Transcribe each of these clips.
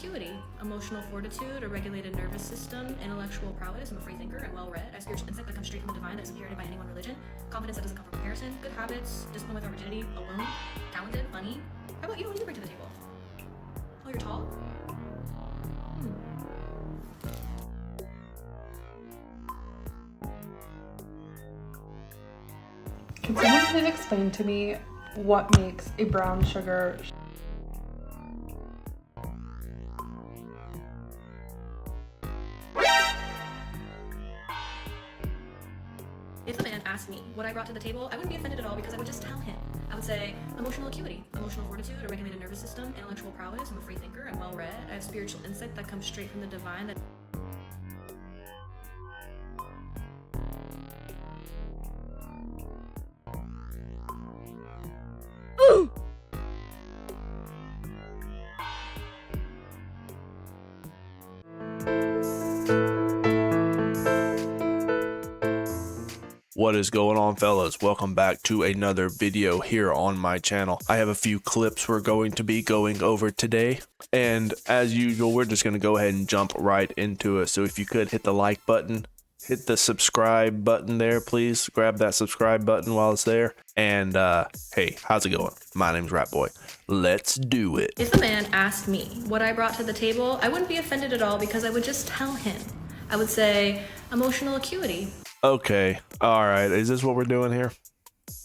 acuity, emotional fortitude, a regulated nervous system, intellectual prowess, I'm a free thinker and well-read, I have spiritual insight that comes straight from the divine that is inherited by any one religion, confidence that doesn't come from comparison, good habits, discipline without rigidity, alone, talented, funny. How about you? What do you bring to the table? Oh, you're tall? Can someone please explain to me what makes a brown sugar? If a man asked me what I brought to the table, I wouldn't be offended at all because I would just tell him. I would say emotional acuity, emotional fortitude, a regulated nervous system, intellectual prowess, I'm a free thinker and well-read, I have spiritual insight that comes straight from the divine that What is going on, fellas? Welcome back to another video here on my channel. I have a few clips we're going to be going over today, and as usual we're just going to go ahead and jump right into it. So if you could hit the like button, hit the subscribe button there, please grab that subscribe button while it's there. And hey, how's it going? My name's Ratboy. Let's do it. If a man asked me what I brought to the table, I wouldn't be offended at all because I would just tell him. I would say emotional acuity. Okay, all right, is this what we're doing here?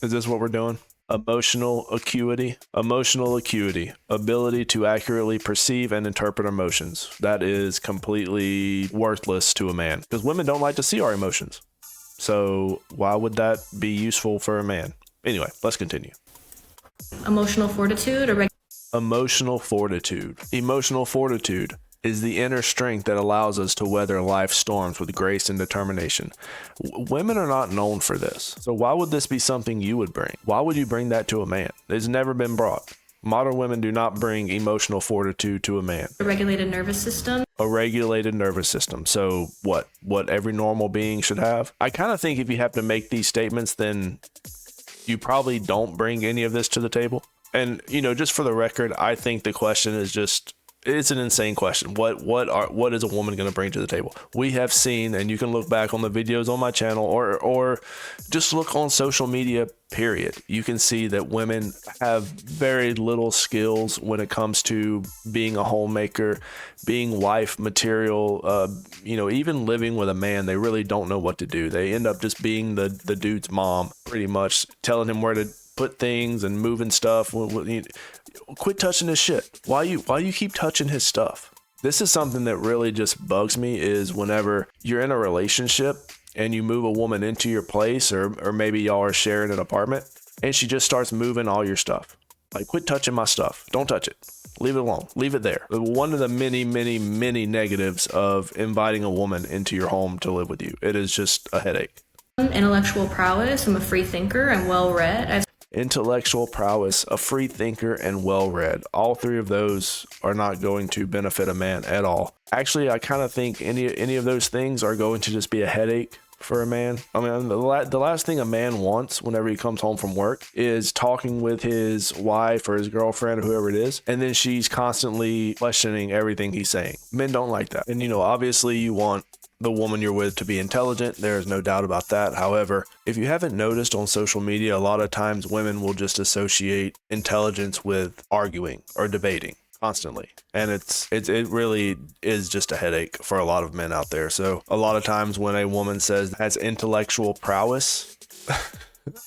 Is this what we're doing? Emotional acuity, ability to accurately perceive and interpret emotions. That is completely worthless to a man because women don't like to see our emotions. So why would that be useful for a man? Anyway, let's continue. Emotional fortitude, Emotional fortitude is the inner strength that allows us to weather life's storms with grace and determination. Women are not known for this. So why would this be something you would bring? Why would you bring that to a man? It's never been brought. Modern women do not bring emotional fortitude to a man. A regulated nervous system. So what every normal being should have? I kind of think if you have to make these statements, then you probably don't bring any of this to the table. And, you know, just for the record, I think the question is just, it's an insane question. What is a woman going to bring to the table? We have seen, and you can look back on the videos on my channel or just look on social media, period. You can see that women have very little skills when it comes to being a homemaker, being wife material, you know, even living with a man. They really don't know what to do. They end up just being the dude's mom, pretty much, telling him where to put things and moving stuff. Quit touching his shit. Why you keep touching his stuff? This is something that really just bugs me, is whenever you're in a relationship and you move a woman into your place, or maybe y'all are sharing an apartment, and she just starts moving all your stuff. Like, quit touching my stuff. Don't touch it. Leave it alone. Leave it there. One of the many negatives of inviting a woman into your home to live with you. It is just a headache. Intellectual prowess, I'm a free thinker and well-read. Intellectual prowess, a free thinker, and well-read. All three of those are not going to benefit a man at all. Actually, I kind of think any of those things are going to just be a headache for a man. I mean, the last thing a man wants whenever he comes home from work is talking with his wife or his girlfriend or whoever it is, and then she's constantly questioning everything he's saying. Men don't like that. And, you know, obviously you want the woman you're with to be intelligent. There is no doubt about that. However, if you haven't noticed on social media, a lot of times women will just associate intelligence with arguing or debating constantly. And it really is just a headache for a lot of men out there. So a lot of times when a woman says has intellectual prowess,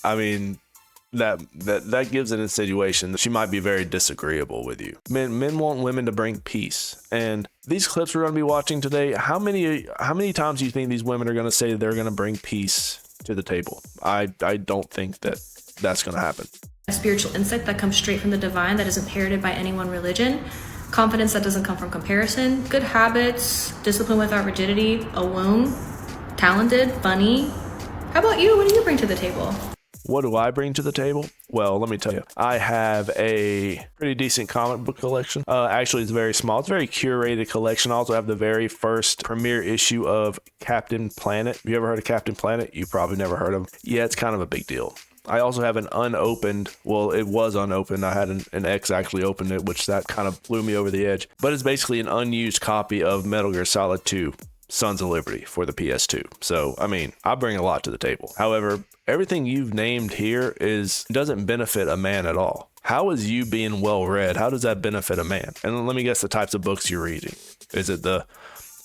I mean, that gives an insinuation that she might be very disagreeable with you. Men want women to bring peace. And these clips we're going to be watching today, how many times do you think these women are going to say they're going to bring peace to the table? I don't think that's going to happen. A spiritual insight that comes straight from the divine that isn't inherited by any one religion. Confidence that doesn't come from comparison. Good habits, discipline without rigidity, alone, talented, funny. How about you? What do you bring to the table? What do I bring to the table? Well, let me tell you, I have a pretty decent comic book collection. Actually, it's very small. It's a very curated collection. I also have the very first premiere issue of Captain Planet. Have you ever heard of Captain Planet? You probably never heard of him. Yeah, it's kind of a big deal. I also have an unopened, well, it was unopened. I had an ex actually open it, which that kind of blew me over the edge. But it's basically an unused copy of Metal Gear Solid 2, Sons of Liberty for the PS2. So, I mean, I bring a lot to the table. However, everything you've named here doesn't benefit a man at all. How is you being well read? How does that benefit a man? And let me guess the types of books you're reading. Is it the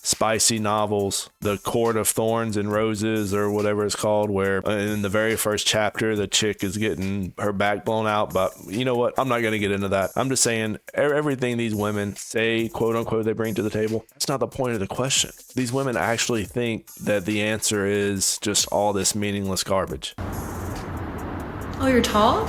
spicy novels, the Court of Thorns and Roses, or whatever it's called, where in the very first chapter the chick is getting her back blown out? But you know what, I'm not going to get into that. I'm just saying everything these women say, quote unquote, they bring to the table, that's not the point of the question. These women actually think that the answer is just all this meaningless garbage. Oh, you're tall?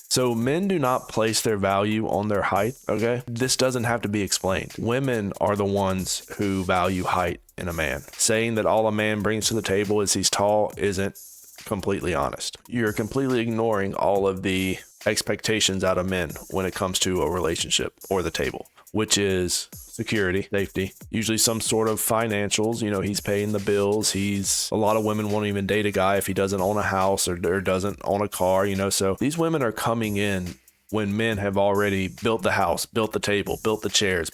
So men do not place their value on their height, okay? This doesn't have to be explained. Women are the ones who value height in a man. Saying that all a man brings to the table is he's tall isn't completely honest. You're completely ignoring all of the expectations out of men when it comes to a relationship or the table, which is security, safety, usually some sort of financials. You know, he's paying the bills. A lot of women won't even date a guy if he doesn't own a house or doesn't own a car, you know. So these women are coming in when men have already built the house, built the table, built the chairs,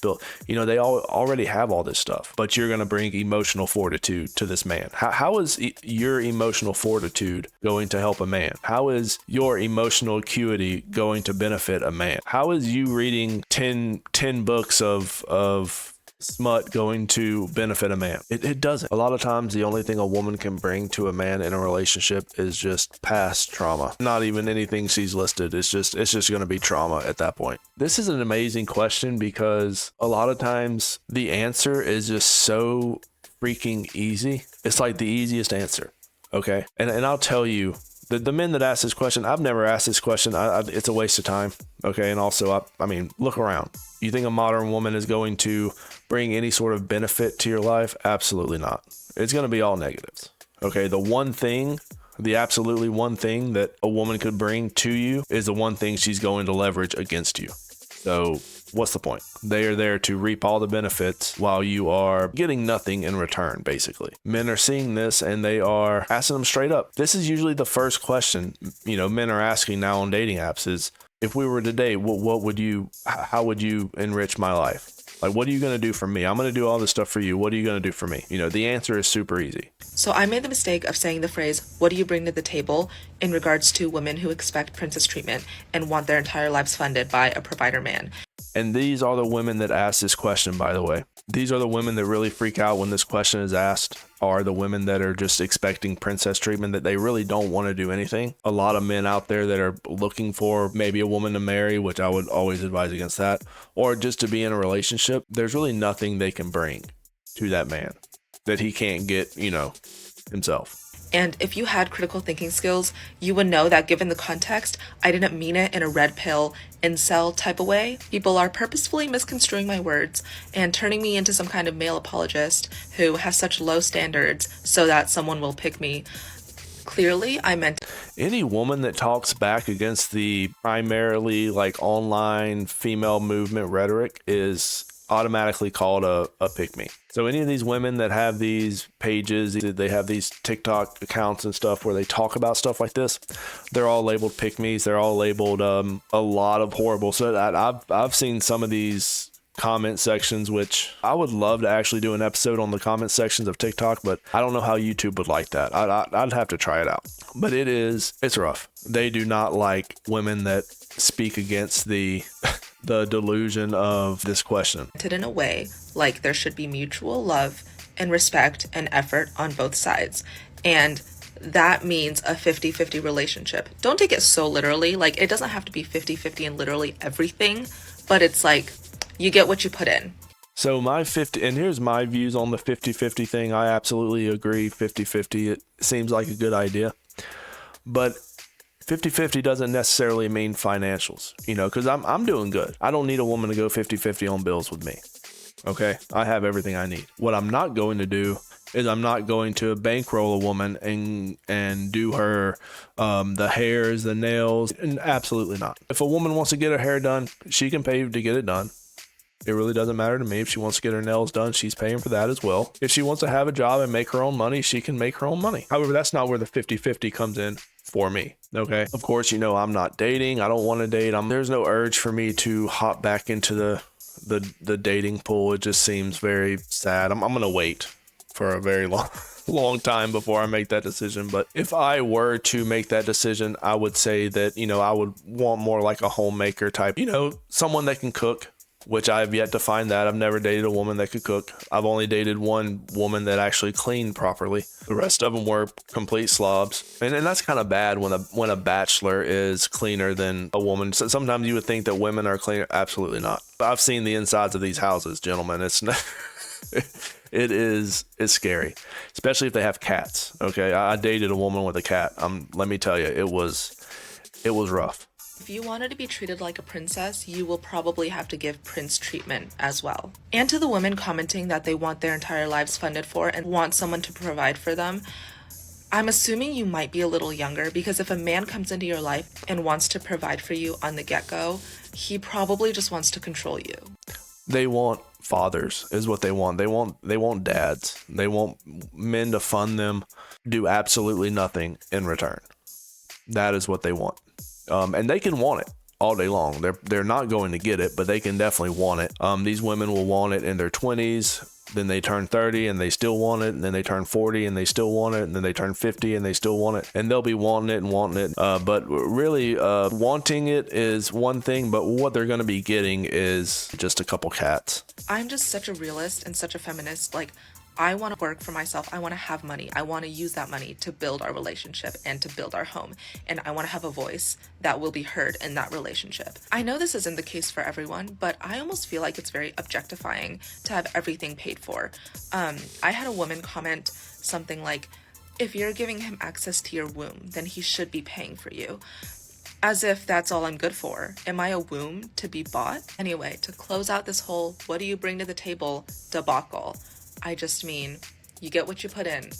they already have all this stuff. But you're going to bring emotional fortitude to this man. How is your emotional fortitude going to help a man? How is your emotional acuity going to benefit a man? How is you reading 10 books of smut going to benefit a man? It doesn't. A lot of times the only thing a woman can bring to a man in a relationship is just past trauma. Not even anything she's listed. It's just going to be trauma at that point. This is an amazing question because a lot of times the answer is just so freaking easy. It's like the easiest answer. Okay. And I'll tell you, the men that ask this question, I've never asked this question. It's a waste of time. Okay. And also, I mean, look around. You think a modern woman is going to bring any sort of benefit to your life? Absolutely not. It's going to be all negatives. Okay. The absolutely one thing that a woman could bring to you is the one thing she's going to leverage against you. So what's the point? They are there to reap all the benefits while you are getting nothing in return, basically. Men are seeing this and they are asking them straight up. This is usually the first question, men are asking now on dating apps is, if we were today, how would you enrich my life? Like, what are you going to do for me? I'm going to do all this stuff for you. What are you going to do for me? The answer is super easy. So I made the mistake of saying the phrase, what do you bring to the table, in regards to women who expect princess treatment and want their entire lives funded by a provider man. And these are the women that ask this question, by the way. These are the women that really freak out when this question is asked, are the women that are just expecting princess treatment, that they really don't want to do anything. A lot of men out there that are looking for maybe a woman to marry, which I would always advise against that, or just to be in a relationship. There's really nothing they can bring to that man that he can't get, himself. And if you had critical thinking skills, you would know that given the context, I didn't mean it in a red pill, incel type of way. People are purposefully misconstruing my words and turning me into some kind of male apologist who has such low standards so that someone will pick me. Clearly, I meant any woman that talks back against the primarily online female movement rhetoric is automatically called a pick-me. So any of these women that have these pages, they have these TikTok accounts and stuff where they talk about stuff like this, they're all labeled pick-me's. They're all labeled a lot of horrible. So I've seen some of these comment sections, which I would love to actually do an episode on the comment sections of TikTok, but I don't know how YouTube would like that. I'd have to try it out. But it's rough. They do not like women that speak against the delusion of this question. in a way like there should be mutual love and respect and effort on both sides. And that means a 50-50 relationship. Don't take it so literally. It doesn't have to be 50-50 in literally everything, but it's you get what you put in. So and here's my views on the 50-50 thing. I absolutely agree. 50-50, it seems like a good idea. But 50-50 doesn't necessarily mean financials, because I'm doing good. I don't need a woman to go 50-50 on bills with me. Okay, I have everything I need. What I'm not going to do is I'm not going to bankroll a woman and do her the hairs, the nails, and absolutely not. If a woman wants to get her hair done, she can pay to get it done. It really doesn't matter to me. If she wants to get her nails done, she's paying for that as well. If she wants to have a job and make her own money, she can make her own money. However, that's not where the 50-50 comes in for me. Okay. Of course, I'm not dating. I don't want to date. There's no urge for me to hop back into the dating pool. It just seems very sad. I'm going to wait for a very long time before I make that decision. But if I were to make that decision, I would say that, I would want more like a homemaker type, someone that can cook, which I've yet to find that. I've never dated a woman that could cook. I've only dated one woman that actually cleaned properly. The rest of them were complete slobs. And that's kind of bad when a bachelor is cleaner than a woman. So sometimes you would think that women are cleaner. Absolutely not. I've seen the insides of these houses, gentlemen. It's not, it's scary, especially if they have cats. Okay. I dated a woman with a cat. Let me tell you, it was rough. If you wanted to be treated like a princess, you will probably have to give prince treatment as well. And to the women commenting that they want their entire lives funded for and want someone to provide for them, I'm assuming you might be a little younger, because if a man comes into your life and wants to provide for you on the get-go, he probably just wants to control you. They want fathers is what they want. They want dads. They want men to fund them, do absolutely nothing in return. That is what they want. And they can want it all day long. They're not going to get it, but they can definitely want it. These women will want it in their 20s, then they turn 30 and they still want it, and then they turn 40 and they still want it, and then they turn 50 and they still want it, and they'll be wanting it. But really, wanting it is one thing, but what they're going to be getting is just a couple cats. I'm just such a realist and such a feminist. I want to work for myself. I want to have money. I want to use that money to build our relationship and to build our home. And I want to have a voice that will be heard in that relationship. I know this isn't the case for everyone, but I almost feel like it's very objectifying to have everything paid for. I had a woman comment something like, if you're giving him access to your womb, then he should be paying for you. As if that's all I'm good for. Am I a womb to be bought? Anyway, to close out this whole what do you bring to the table debacle, I just mean, you get what you put in,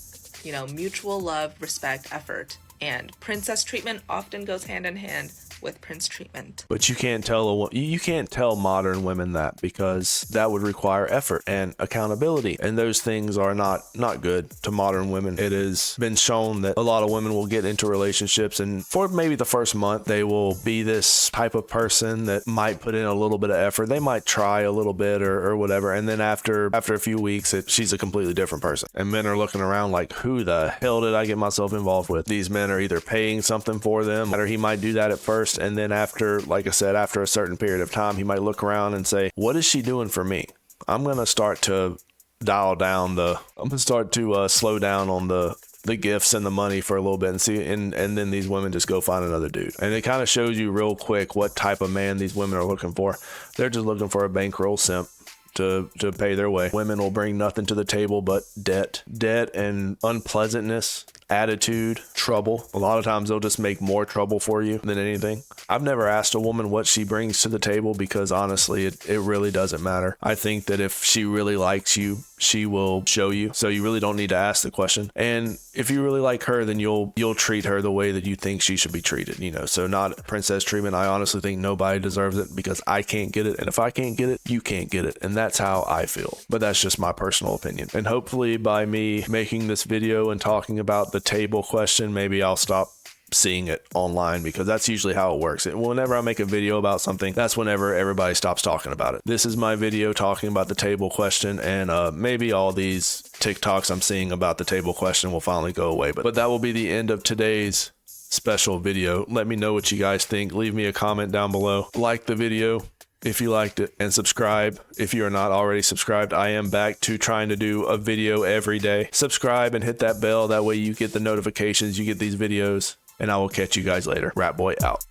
mutual love, respect, effort, and princess treatment often goes hand in hand with prince treatment. But you can't tell modern women that, because that would require effort and accountability, and those things are not good to modern women. It has been shown that a lot of women will get into relationships, and for maybe the first month they will be this type of person that might put in a little bit of effort. They might try a little bit or whatever, and then after a few weeks she's a completely different person, and men are looking around like, who the hell did I get myself involved with? These men are either paying something for them, or he might do that at first, and then after, like I said, after a certain period of time, he might look around and say, what is she doing for me? I'm going to start to slow down on the gifts and the money for a little bit and see, and then these women just go find another dude. And it kind of shows you real quick what type of man these women are looking for. They're just looking for a bankroll simp to pay their way. Women will bring nothing to the table but debt and unpleasantness, attitude, trouble. A lot of times they'll just make more trouble for you than anything. I've never asked a woman what she brings to the table, because honestly, it really doesn't matter. I think that if she really likes you, she will show you. So you really don't need to ask the question. And if you really like her, then you'll treat her the way that you think she should be treated, so not princess treatment. I honestly think nobody deserves it, because I can't get it. And if I can't get it, you can't get it. And that's how I feel. But that's just my personal opinion. And hopefully by me making this video and talking about the table question, maybe I'll stop seeing it online, because that's usually how it works. Whenever I make a video about something, that's whenever everybody stops talking about it. This is my video talking about the table question, and maybe all these TikToks I'm seeing about the table question will finally go away. But that will be the end of today's special video. Let me know what you guys think. Leave me a comment down below. Like the video if you liked it, and subscribe if you are not already subscribed. I am back to trying to do a video every day. Subscribe and hit that bell. That way you get the notifications, you get these videos, and I will catch you guys later. Rat Boy out.